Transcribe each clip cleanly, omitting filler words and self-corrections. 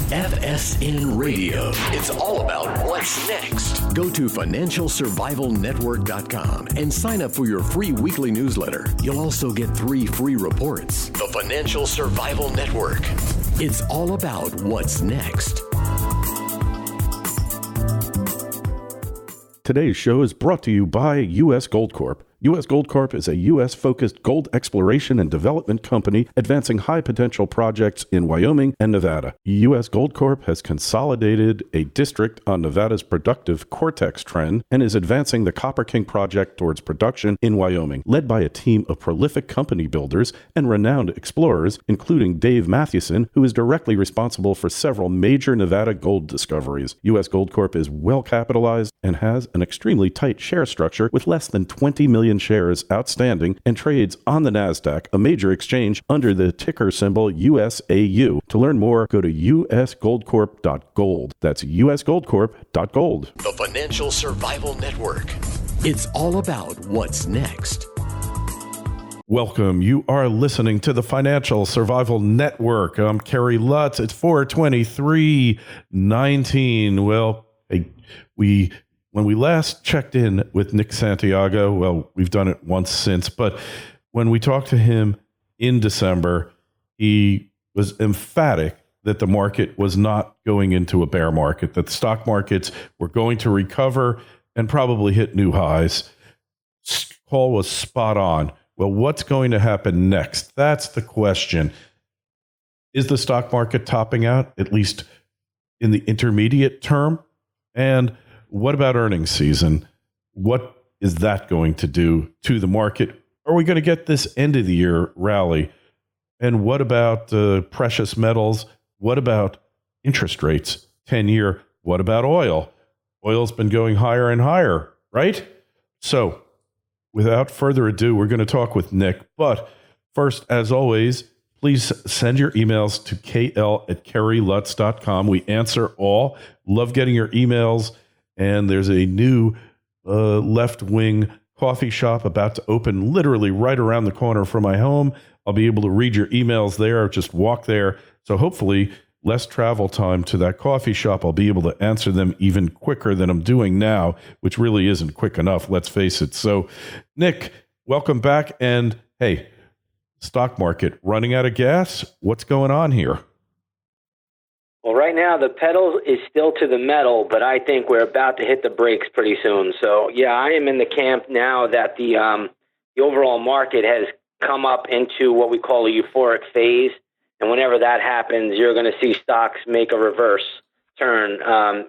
FSN Radio. It's all about what's next. Go to financialsurvivalnetwork.com and sign up for your free weekly newsletter. You'll also get 3 free reports. The Financial Survival Network. It's all about what's next. Today's show is brought to you by U.S. Gold Corp. U.S. Gold Corp is a U.S.-focused gold exploration and development company advancing high-potential projects in Wyoming and Nevada. U.S. Gold Corp has consolidated a district on Nevada's productive Cortex trend and is advancing the Copper King project towards production in Wyoming, led by a team of prolific company builders and renowned explorers, including Dave Mathewson, who is directly responsible for several major Nevada gold discoveries. U.S. Gold Corp is well-capitalized and has an extremely tight share structure with less than 20 million shares outstanding and trades on the NASDAQ, a major exchange, under the ticker symbol USAU. To learn more, go to usgoldcorp.gold. That's usgoldcorp.gold. The Financial Survival Network. It's all about what's next. Welcome. You are listening to the Financial Survival Network. I'm Kerry Lutz. It's 4/23/19. Well, when we last checked in with Nick Santiago, well, we've done it once since, but when we talked to him in December, he was emphatic that the market was not going into a bear market, that the stock markets were going to recover and probably hit new highs. Paul was spot on. Well, what's going to happen next? That's the question. Is the stock market topping out, at least in the intermediate term? And what about earnings season? What is that going to do to the market? Are we going to get this end of the year rally? And what about precious metals? What about interest rates? 10-year. What about oil? Oil's been going higher and higher, right? So without further ado, we're going to talk with Nick. But first, as always, please send your emails to kl@kerrylutz.com. We answer all. Love getting your emails. And there's a new left-wing coffee shop about to open literally right around the corner from my home. I'll be able to read your emails there, just walk there. So hopefully less travel time to that coffee shop. I'll be able to answer them even quicker than I'm doing now, which really isn't quick enough, let's face it. So, Nick, welcome back. And hey, stock market running out of gas? What's going on here? Well, right now, the pedal is still to the metal, but I think we're about to hit the brakes pretty soon. So, yeah, I am in the camp now that the overall market has come up into what we call a euphoric phase. And whenever that happens, you're going to see stocks make a reverse turn.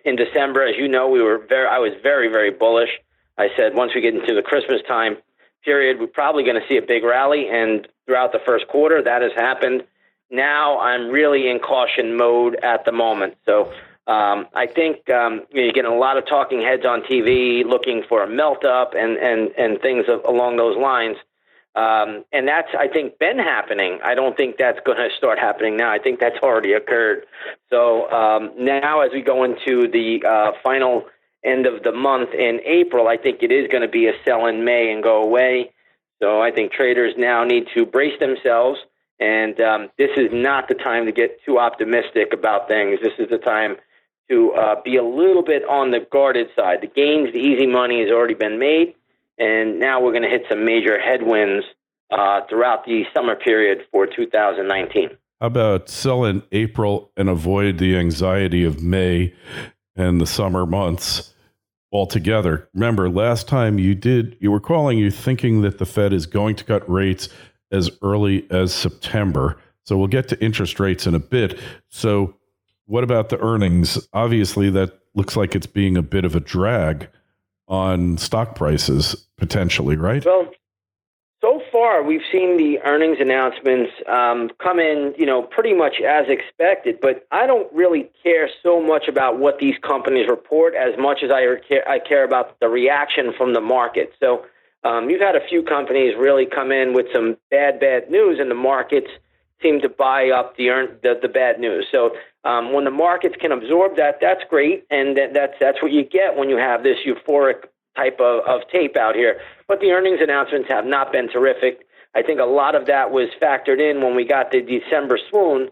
In December, as you know, I was very, very bullish. I said once we get into the Christmas time period, we're probably going to see a big rally. And throughout the first quarter, that has happened. Now I'm really in caution mode at the moment. So I think you're getting a lot of talking heads on TV looking for a melt up and things along those lines. And that's, I think, been happening. I don't think that's going to start happening now. I think that's already occurred. So now as we go into the final end of the month in April, I think it is going to be a sell in May and go away. So I think traders now need to brace themselves. And this is not the time to get too optimistic about things. This is the time to be a little bit on the guarded side. The gains, the easy money has already been made, and now we're going to hit some major headwinds throughout the summer period for 2019. How about sell in April and avoid the anxiety of May and the summer months altogether? Remember, last time you were thinking that the Fed is going to cut rates as early as September. So we'll get to interest rates in a bit. So what about the earnings? Obviously, that looks like it's being a bit of a drag on stock prices, potentially, right? Well, so far, we've seen the earnings announcements come in, pretty much as expected. But I don't really care so much about what these companies report as much as I care about the reaction from the market. So you've had a few companies really come in with some bad news, and the markets seem to buy up the bad news. So when the markets can absorb that, that's great, and that's what you get when you have this euphoric type of tape out here. But the earnings announcements have not been terrific. I think a lot of that was factored in when we got the December swoon.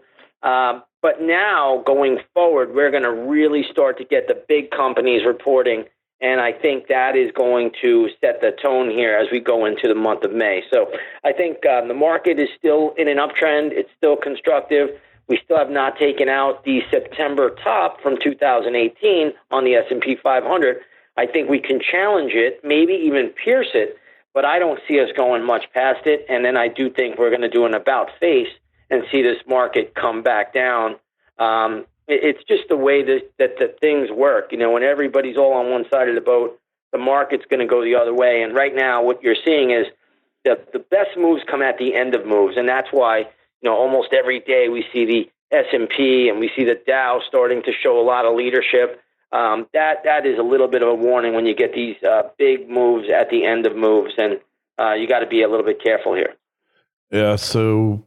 But now, going forward, we're going to really start to get the big companies reporting, and I think that is going to set the tone here as we go into the month of May. So I think the market is still in an uptrend. It's still constructive. We still have not taken out the September top from 2018 on the S&P 500. I think we can challenge it, maybe even pierce it, but I don't see us going much past it. And then I do think we're going to do an about face and see this market come back down. It's just the way that the things work. When everybody's all on one side of the boat, the market's going to go the other way. And right now, what you're seeing is that the best moves come at the end of moves, and that's why almost every day we see the S&P and we see the Dow starting to show a lot of leadership. That is a little bit of a warning when you get these big moves at the end of moves, and you got to be a little bit careful here. Yeah. So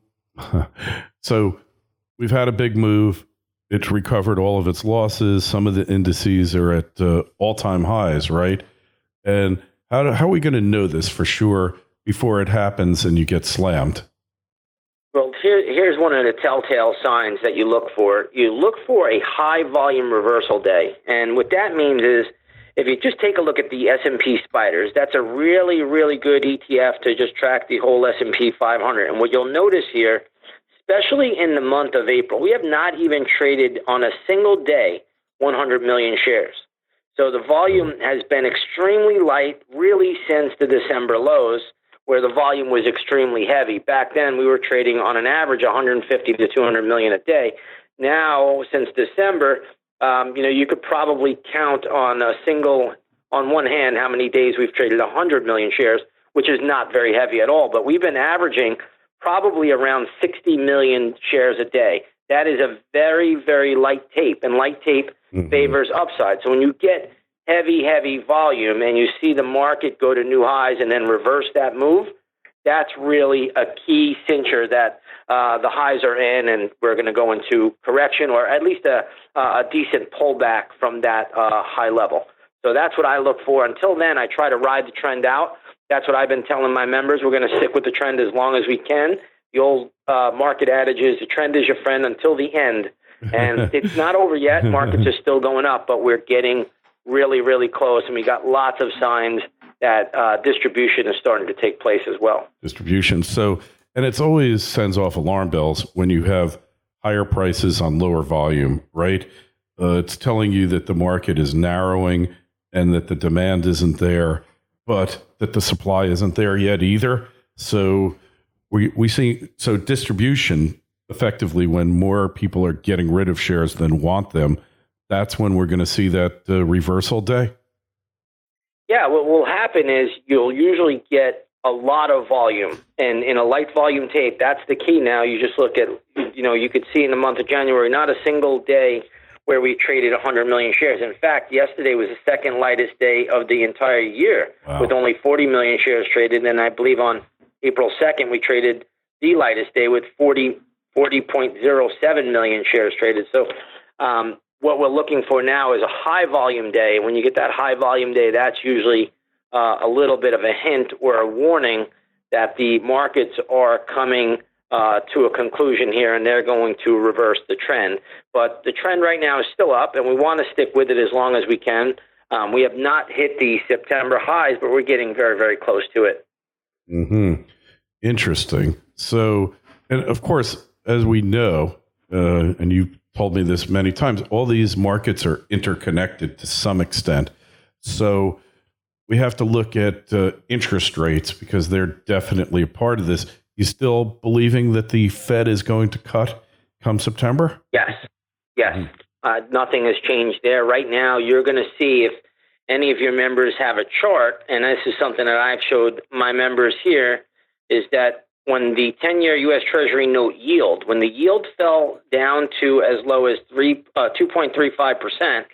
we've had a big move. It's recovered all of its losses. Some of the indices are at all-time highs, right? And how are we going to know this for sure before it happens and you get slammed? Well, here's one of the telltale signs that you look for. You look for a high-volume reversal day. And what that means is if you just take a look at the S&P spiders, that's a really, really good ETF to just track the whole S&P 500. And what you'll notice here, especially in the month of April, we have not even traded on a single day 100 million shares. So the volume has been extremely light really since the December lows, where the volume was extremely heavy. Back then, we were trading on an average 150 to 200 million a day. Now, since December, you could probably count on one hand how many days we've traded 100 million shares, which is not very heavy at all. But we've been averaging probably around 60 million shares a day. That is a very, very light tape, and light tape favors upside. So when you get heavy volume and you see the market go to new highs and then reverse that move, that's really a key cincher that the highs are in and we're going to go into correction or at least a decent pullback from that high level. So that's what I look for. Until then, I try to ride the trend out. That's what I've been telling my members. We're going to stick with the trend as long as we can. The old market adage is the trend is your friend until the end. And it's not over yet. Markets are still going up, but we're getting really, really close. And we got lots of signs that distribution is starting to take place as well. Distribution. So, and it's always sends off alarm bells when you have higher prices on lower volume, right? It's telling you that the market is narrowing and that the demand isn't there, but that the supply isn't there yet either. So we see, so distribution effectively, when more people are getting rid of shares than want them, that's when we're going to see that reversal day. Yeah, what will happen is you'll usually get a lot of volume, and in a light volume tape, that's the key now. You just look at, you could see in the month of January, not a single day where we traded 100 million shares. In fact, yesterday was the second lightest day of the entire year, with only 40 million shares traded. And I believe on April 2nd, we traded the lightest day with 40.07 million shares traded. So what we're looking for now is a high volume day. When you get that high volume day, that's usually a little bit of a hint or a warning that the markets are coming to a conclusion here, and they're going to reverse the trend. But the trend right now is still up, and we want to stick with it as long as we can. We have not hit the September highs, but we're getting very, very close to it. Mm-hmm. Interesting. So, and of course, as we know, and you've told me this many times, all these markets are interconnected to some extent. So we have to look at interest rates because they're definitely a part of this. You still believing that the Fed is going to cut come September? Yes. Nothing has changed there. Right now, you're going to see if any of your members have a chart, and this is something that I've showed my members here, is that when the 10-year U.S. Treasury note yield, when the yield fell down to as low as 2.35%,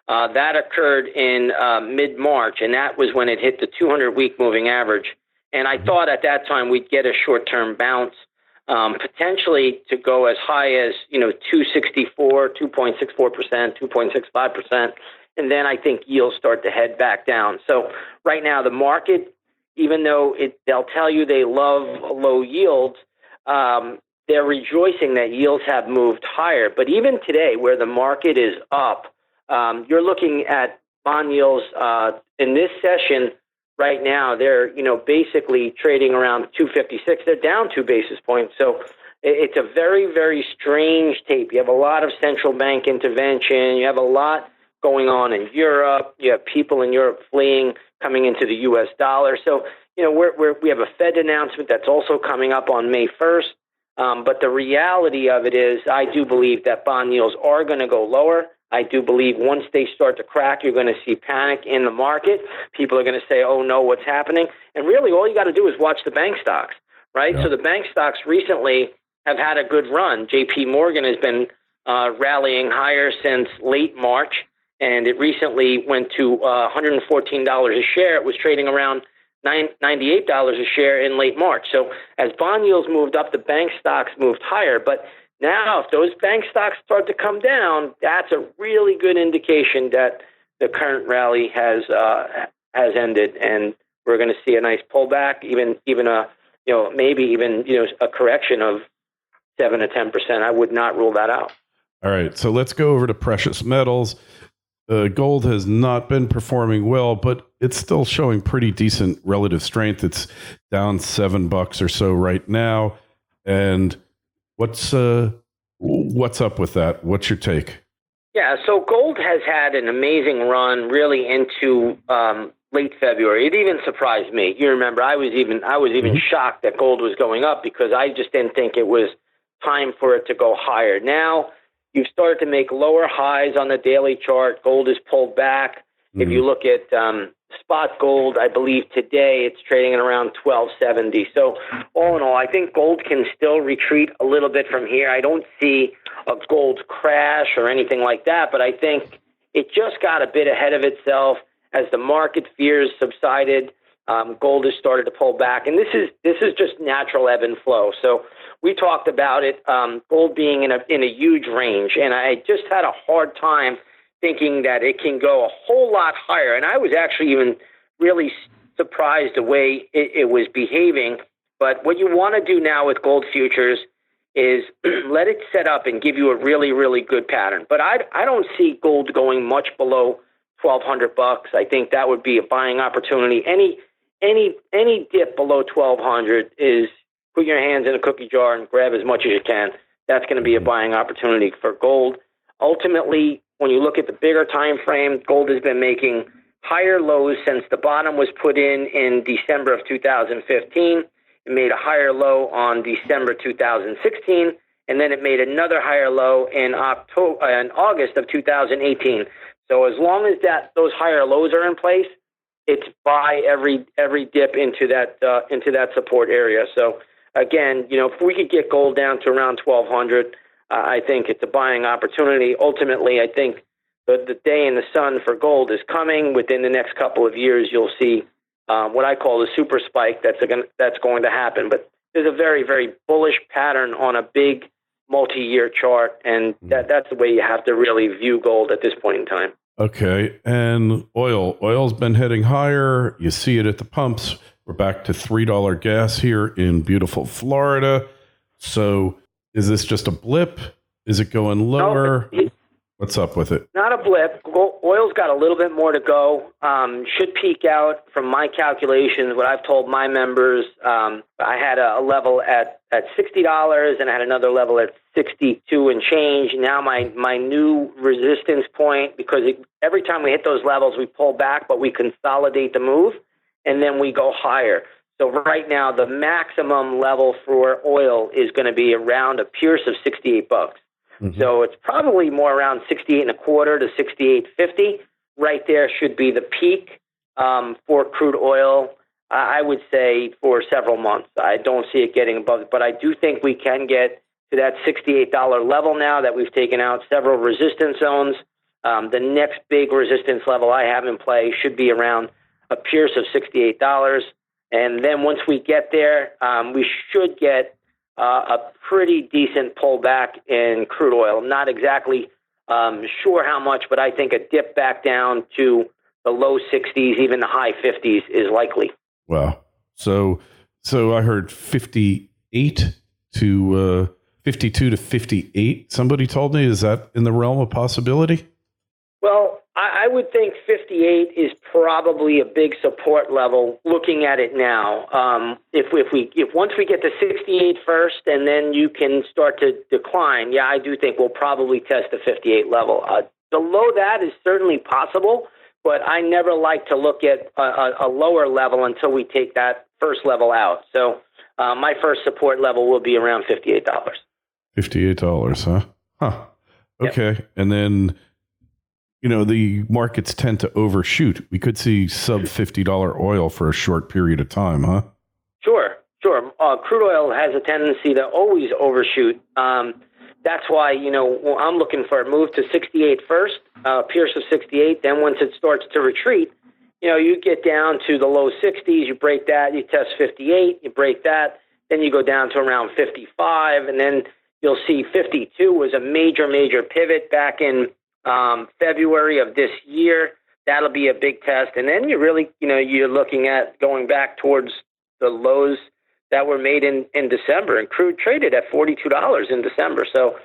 that occurred in mid-March, and that was when it hit the 200-week moving average. And I thought at that time we'd get a short-term bounce, potentially to go as high as 2.64%, 2.65%, and then I think yields start to head back down. So right now the market, even though they'll tell you they love low yields, they're rejoicing that yields have moved higher. But even today, where the market is up, you're looking at bond yields in this session right now. They're basically trading around 256. They're down 2 basis points. So it's a very, very strange tape. You have a lot of central bank intervention. You have a lot going on in Europe. You have people in Europe fleeing, coming into the U.S. dollar. So, we have a Fed announcement that's also coming up on May 1st. But the reality of it is, I do believe that bond yields are going to go lower. I do believe once they start to crack, you're going to see panic in the market. People are going to say, oh, no, what's happening? And really, all you got to do is watch the bank stocks, right? Yeah. So the bank stocks recently have had a good run. J.P. Morgan has been rallying higher since late March, and it recently went to $114 a share. It was trading around $98 a share in late March. So as bond yields moved up, the bank stocks moved higher. But now, if those bank stocks start to come down, that's a really good indication that the current rally has ended, and we're going to see a nice pullback, even maybe even a correction of 7 to 10%. I would not rule that out. All right, so let's go over to precious metals. Gold has not been performing well, but it's still showing pretty decent relative strength. It's down $7 or so right now. And what's up with that? What's your take? Yeah, so gold has had an amazing run really into late February. It even surprised me. You remember, I was even shocked that gold was going up because I just didn't think it was time for it to go higher. Now, you've started to make lower highs on the daily chart. Gold is pulled back. If you look at spot gold, I believe today it's trading at around $1,270. So all in all, I think gold can still retreat a little bit from here. I don't see a gold crash or anything like that, but I think it just got a bit ahead of itself as the market fears subsided. Gold has started to pull back, and this is just natural ebb and flow. So we talked about it, gold being in a huge range, and I just had a hard time thinking that it can go a whole lot higher. And I was actually even really surprised the way it was behaving. But what you want to do now with gold futures is let it set up and give you a really, really good pattern. But I don't see gold going much below $1,200. I think that would be a buying opportunity. Any dip below 1,200 is put your hands in a cookie jar and grab as much as you can. That's going to be a buying opportunity for gold. Ultimately, when you look at the bigger time frame, gold has been making higher lows since the bottom was put in December of 2015. It made a higher low on December 2016, and then it made another higher low in August of 2018. So as long as those higher lows are in place, it's buy every dip into that support area. So again, if we could get gold down to around 1,200, I think it's a buying opportunity. Ultimately, I think the day in the sun for gold is coming. Within the next couple of years, you'll see what I call the super spike that's going to happen. But there's a very, very bullish pattern on a big multi-year chart, and that's the way you have to really view gold at this point in time. Okay, and oil's been heading higher. You see it at the pumps. We're back to $3 gas here in beautiful Florida. So is this just a blip? Is it going lower? No, what's up with it? Not a blip. Oil's got a little bit more to go. Should peak out from my calculations. What I've told my members, I had a level at $60 and I had another level at 62 and change. Now my new resistance point, because every time we hit those levels, we pull back, but we consolidate the move, and then we go higher. So right now, the maximum level for oil is going to be around a Pierce of $68. So it's probably more around 68 and a quarter to 68.50. Right there should be the peak for crude oil. I would say for several months. I don't see it getting above it, but I do think we can get to that $68 level now that we've taken out several resistance zones. The next big resistance level I have in play should be around a Pierce of $68. And then once we get there, we should get a pretty decent pullback in crude oil. I'm not exactly sure how much, but I think a dip back down to the low 60s, even the high 50s is likely. Wow. So I heard 58 to 52 to 58. Somebody told me, is that in the realm of possibility? Well, I would think 58 is probably a big support level looking at it now. If once we get to 68 first and then you can start to decline, yeah, I do think we'll probably test the 58 level. Below that is certainly possible, but I never like to look at a lower level until we take that first level out. So my first support level will be around $58. $58, huh? Huh. Okay. Yep. And then, the markets tend to overshoot. We could see sub $50 oil for a short period of time, huh? Sure. Crude oil has a tendency to always overshoot. That's why, I'm looking for a move to 68 first, pierce of 68. Then once it starts to retreat, you get down to the low 60s, you break that, you test 58, you break that, then you go down to around 55, and then you'll see 52 was a major pivot back in February of this year. That'll be a big test. And then you're really, you're looking at going back towards the lows that were made in December, and crude traded at $42 in December. So,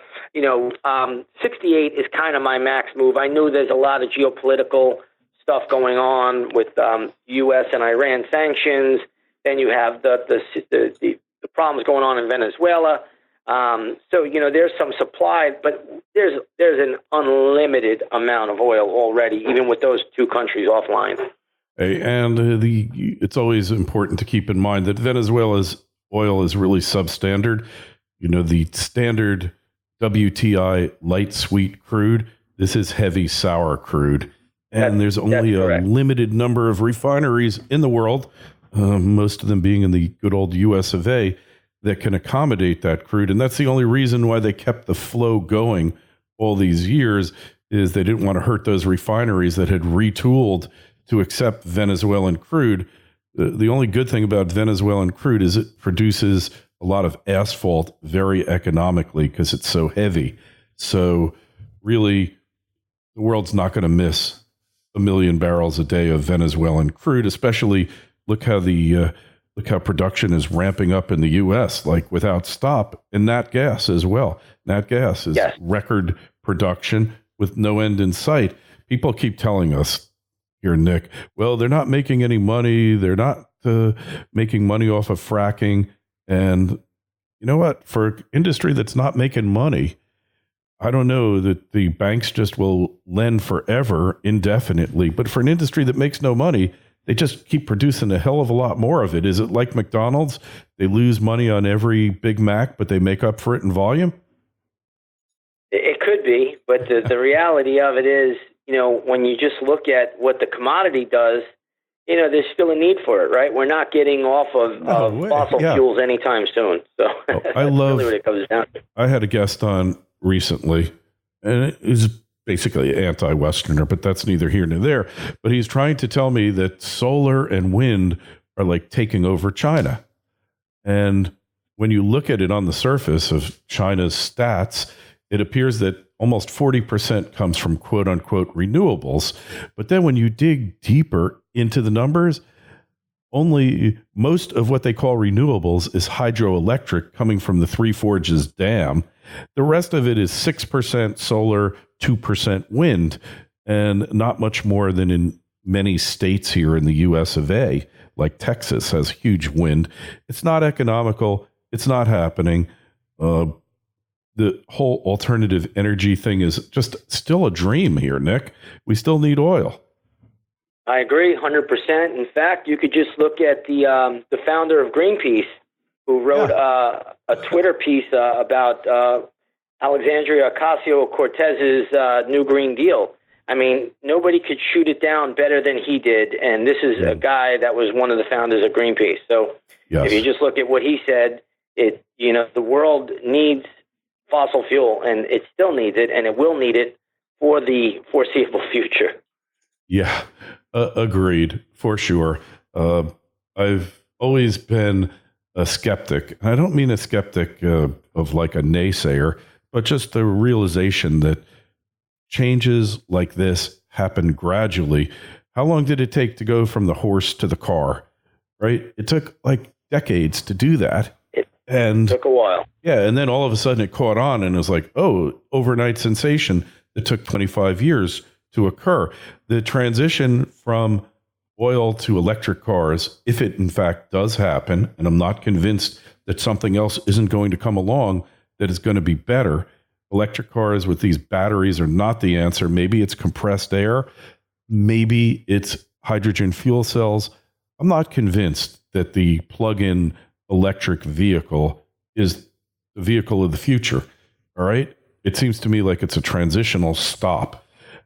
68 is kind of my max move. I know there's a lot of geopolitical stuff going on with U.S. and Iran sanctions. Then you have the problems going on in Venezuela. So, there's some supply, but there's an unlimited amount of oil already, even with those two countries offline. And it's always important to keep in mind that Venezuela's oil is really substandard. The standard WTI light sweet crude, this is heavy sour crude. And there's only a limited number of refineries in the world, most of them being in the good old US of A, that can accommodate that crude. And that's the only reason why they kept the flow going all these years, is they didn't want to hurt those refineries that had retooled to accept Venezuelan crude. The only good thing about Venezuelan crude is it produces a lot of asphalt very economically because it's so heavy. So really, the world's not going to miss 1 million barrels a day of Venezuelan crude, especially look how production is ramping up in the U.S., like without stop, and nat gas as well. Nat gas is record production with no end in sight. People keep telling us here, Nick, well, they're not making any money. They're not making money off of fracking. And you know what? For an industry that's not making money, I don't know that the banks just will lend forever, indefinitely. But for an industry that makes no money, they just keep producing a hell of a lot more of it. Is it like McDonald's? They lose money on every Big Mac, but they make up for it in volume? It could be, but the reality of it is, when you just look at what the commodity does, there's still a need for it, right? We're not getting off of fossil fuels anytime soon. So I love really what it comes down to. I had a guest on recently, and it is basically anti-Westerner, but that's neither here nor there. But he's trying to tell me that solar and wind are like taking over China. And when you look at it on the surface of China's stats, it appears that almost 40% comes from quote unquote renewables. But then when you dig deeper into the numbers, only most of what they call renewables is hydroelectric coming from the Three Forges Dam. The rest of it is 6% solar, 2% wind, and not much more than in many states here in the US of A, like Texas has huge wind. It's not economical. It's not happening. The whole alternative energy thing is just still a dream here, Nick. We still need oil. I agree 100%. In fact, you could just look at the founder of Greenpeace, who wrote a Twitter piece about Alexandria Ocasio-Cortez's New Green Deal. I mean, nobody could shoot it down better than he did, and this is a guy that was one of the founders of Greenpeace. So if you just look at what he said, the world needs fossil fuel, and it still needs it, and it will need it for the foreseeable future. Yeah, agreed, for sure. I've always been a skeptic. I don't mean a skeptic of like a naysayer, but just the realization that changes like this happen gradually. How long did it take to go from the horse to the car, right? It took like decades to do that. And took a while. Yeah, and then all of a sudden it caught on and it was like, oh, overnight sensation that took 25 years to occur. The transition from oil to electric cars, if it in fact does happen, and I'm not convinced that something else isn't going to come along that is going to be better. Electric cars with these batteries are not the answer. Maybe it's compressed air. Maybe it's hydrogen fuel cells. I'm not convinced that the plug-in electric vehicle is the vehicle of the future. All right. It seems to me like it's a transitional stop.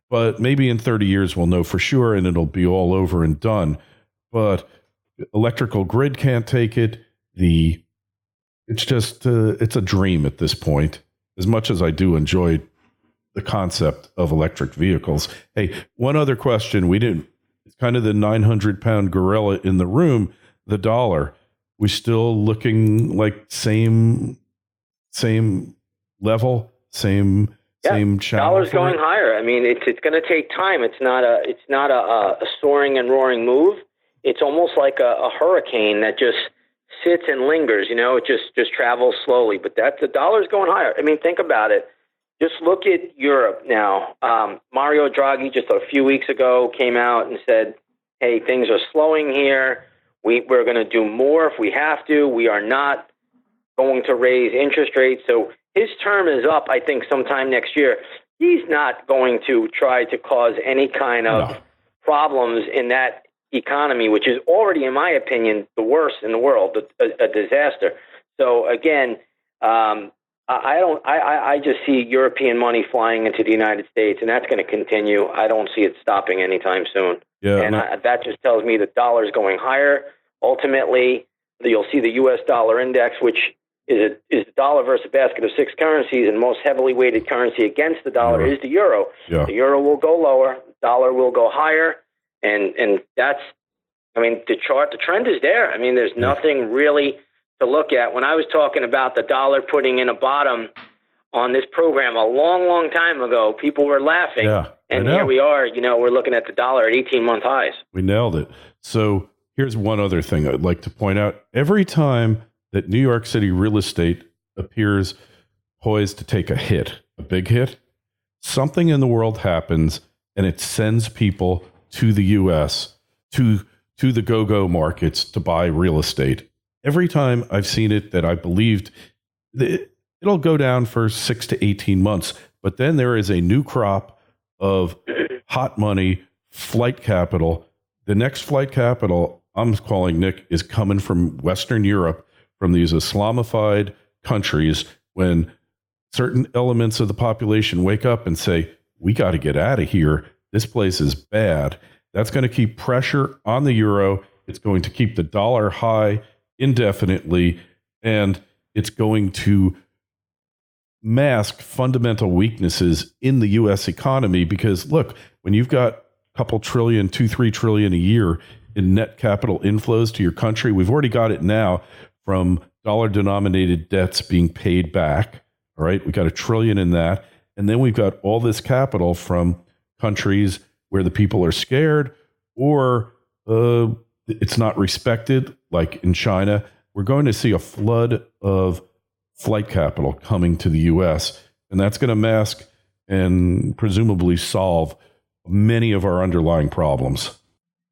But maybe in 30 years we'll know for sure and it'll be all over and done. But electrical grid can't take it. It's just it's a dream at this point. As much as I do enjoy the concept of electric vehicles. Hey, one other question. It's kind of the 900-pound gorilla in the room, the dollar. We still looking like same level, same channel. Dollar's going higher. I mean, it's going to take time. It's not a soaring and roaring move. It's almost like a hurricane that just sits and lingers. It just travels slowly. But the dollar's going higher. I mean, think about it. Just look at Europe now. Mario Draghi just a few weeks ago came out and said, "Hey, things are slowing here. We're going to do more if we have to. We are not going to raise interest rates." So his term is up, I think, sometime next year. He's not going to try to cause any kind of problems in that economy, which is already, in my opinion, the worst in the world, a disaster. So again, I just see European money flying into the United States, and that's going to continue. I don't see it stopping anytime soon. Yeah, and that just tells me the dollar is going higher. Ultimately, you'll see the U.S. dollar index, which is the dollar versus a basket of 6 currencies, and most heavily weighted currency against the dollar is the euro. Yeah. The euro will go lower, dollar will go higher, and that's, I mean, the trend is there. I mean, there's nothing really to look at. When I was talking about the dollar putting in a bottom on this program a long, long time ago, people were laughing. Yeah, and here we are, we're looking at the dollar at 18-month highs. We nailed it. So here's one other thing I'd like to point out. Every time that New York City real estate appears poised to take a big hit, something in the world happens and it sends people to the U.S., to the go-go markets to buy real estate. Every time I've seen it that I believed it'll go down for 6 to 18 months, but then there is a new crop of hot money, flight capital. The next flight capital I'm calling, Nick, is coming from Western Europe, from these Islamified countries, when certain elements of the population wake up and say, we got to get out of here. This place is bad. That's going to keep pressure on the euro. It's going to keep the dollar high indefinitely, and it's going to mask fundamental weaknesses in the U.S. economy. Because look, when you've got a couple trillion, 2-3 trillion a year in net capital inflows to your country, we've already got it now from dollar-denominated debts being paid back. All right, we got $1 trillion in that, and then we've got all this capital from countries where the people are scared or it's not respected, like in China. We're going to see a flood of flight capital coming to the U.S., and that's going to mask and presumably solve many of our underlying problems.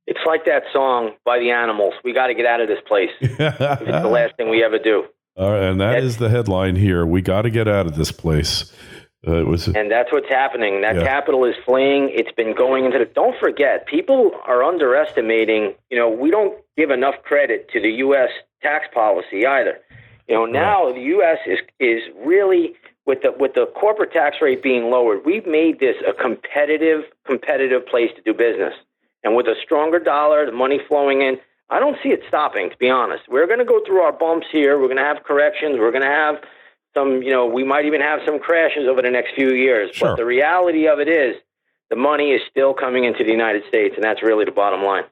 It's like that song by the Animals. We got to get out of this place. It's the last thing we ever do. All right, and that is the headline here. We got to get out of this place. And that's what's happening. That capital is fleeing. It's been going into don't forget, people are underestimating, we don't give enough credit to the U.S. tax policy either. Now the U.S. is really, with the corporate tax rate being lowered, we've made this a competitive place to do business. And with a stronger dollar, the money flowing in, I don't see it stopping, to be honest. We're going to go through our bumps here. We're going to have corrections. We're going to have some, we might even have some crashes over the next few years. Sure. But the reality of it is the money is still coming into the United States, and that's really the bottom line.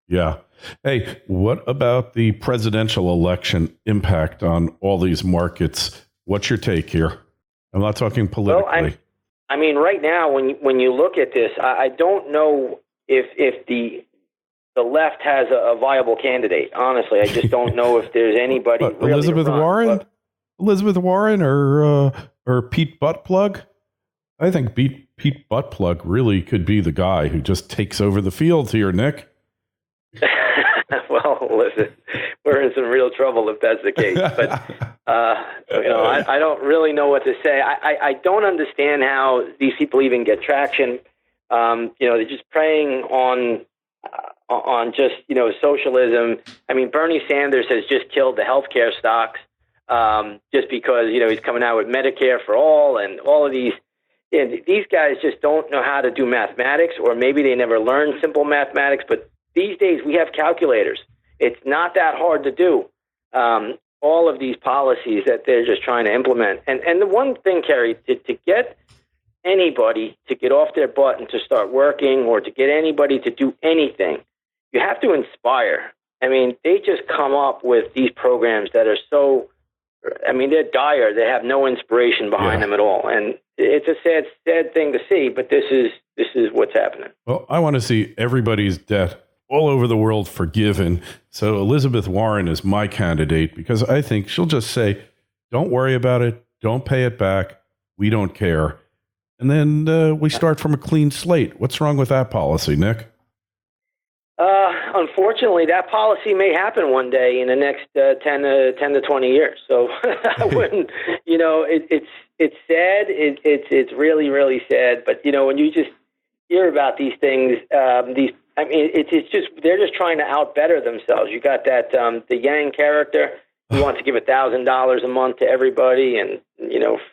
Yeah. Hey, what about the presidential election impact on all these markets? What's your take here? I'm not talking politically. Well, right now, when you look at this, I don't know if the the left has a viable candidate. Honestly, I just don't know if there's anybody. Really Elizabeth Warren, Elizabeth Warren, or Pete Buttplug. I think Pete Buttplug really could be the guy who just takes over the field here, Nick. Well, listen, we're in some real trouble if that's the case. But I don't really know what to say. I don't understand how these people even get traction. They're just preying on just socialism. I mean, Bernie Sanders has just killed the healthcare stocks just because he's coming out with Medicare for all and all of these. These guys just don't know how to do mathematics, or maybe they never learned simple mathematics. But these days we have calculators. It's not that hard to do. All of these policies that they're just trying to implement. And the one thing, Kerry, to get anybody to get off their butt and to start working, or to get anybody to do anything, you have to inspire. I mean, they just come up with these programs that are so, they're dire. They have no inspiration behind them at all. And it's a sad thing to see, but this is what's happening. Well, I want to see everybody's debt all over the world forgiven. So Elizabeth Warren is my candidate, because I think she'll just say, don't worry about it. Don't pay it back. We don't care. And then we start from a clean slate. What's wrong with that policy, Nick? Unfortunately, that policy may happen one day in the next 10 to 20 years. So I wouldn't, it's sad. It's really, really sad. But, when you just hear about these things, it's just, they're just trying to out-better themselves. You got that, the Yang character, he wants to give $1,000 a month to everybody, and,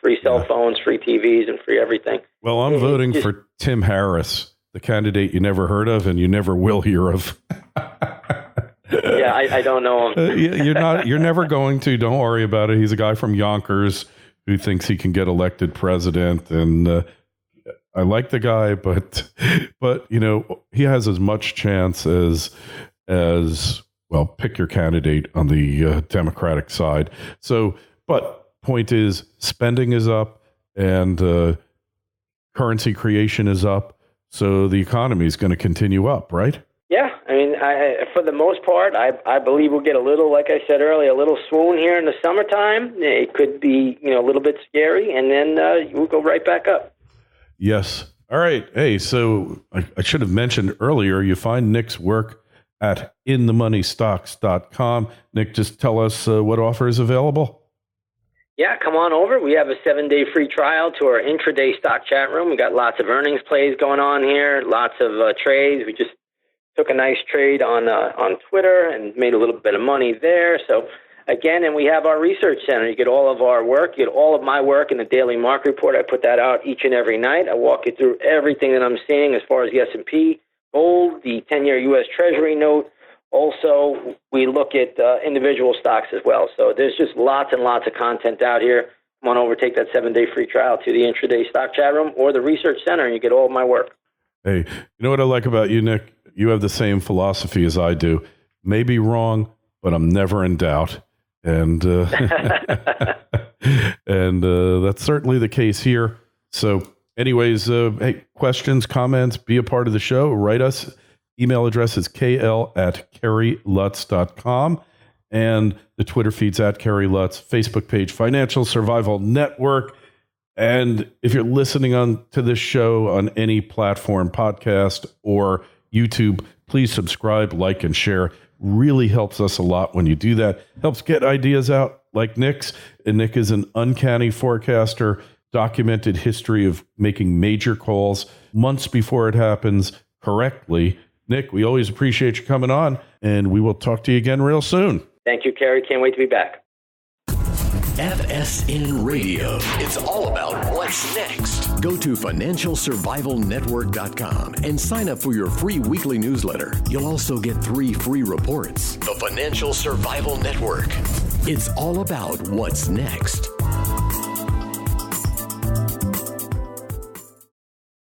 free cell phones, free TVs, and free everything. Well, I'm voting for Tim Harris, the candidate you never heard of and you never will hear of. Yeah, I don't know him. You're never going to. Don't worry about it. He's a guy from Yonkers who thinks he can get elected president, and I like the guy, but he has as much chance as well. Pick your candidate on the Democratic side. So, but point is, spending is up and currency creation is up, so the economy is going to continue up, right? Yeah, for the most part, I believe we'll get a little, like I said earlier, a little swoon here in the summertime. It could be, a little bit scary, and then we'll go right back up. Yes. All right. Hey, so I should have mentioned earlier, you find Nick's work at inthemoneystocks.com. Nick, just tell us what offer is available. Yeah, come on over. We have a 7-day free trial to our intraday stock chat room. We got lots of earnings plays going on here, lots of trades. We just took a nice trade on Twitter and made a little bit of money there. So again, and we have our research center. You get all of our work. You get all of my work in the daily market report. I put that out each and every night. I walk you through everything that I'm seeing as far as the S&P, gold, the 10-year U.S. Treasury note. Also, we look at individual stocks as well. So there's just lots and lots of content out here. Come on over, take that 7-day free trial to the intraday stock chat room or the research center, and you get all of my work. Hey, you know what I like about you, Nick? You have the same philosophy as I do. May be wrong, but I'm never in doubt. And that's certainly the case here. So anyways, hey, questions, comments, be a part of the show. Write us. Email address is kl@kerrylutz.com. And the Twitter feed's @KerryLutz. Facebook page, Financial Survival Network. And if you're listening on to this show on any platform, podcast or YouTube, please subscribe, like, and share. Really helps us a lot when you do that. Helps get ideas out like Nick's. And Nick is an uncanny forecaster, documented history of making major calls months before it happens correctly. Nick, we always appreciate you coming on, and we will talk to you again real soon. Thank you, Kerry. Can't wait to be back. FSN Radio. It's all about what's next. Go to financialsurvivalnetwork.com and sign up for your free weekly newsletter. You'll also get 3 free reports. The Financial Survival Network. It's all about what's next.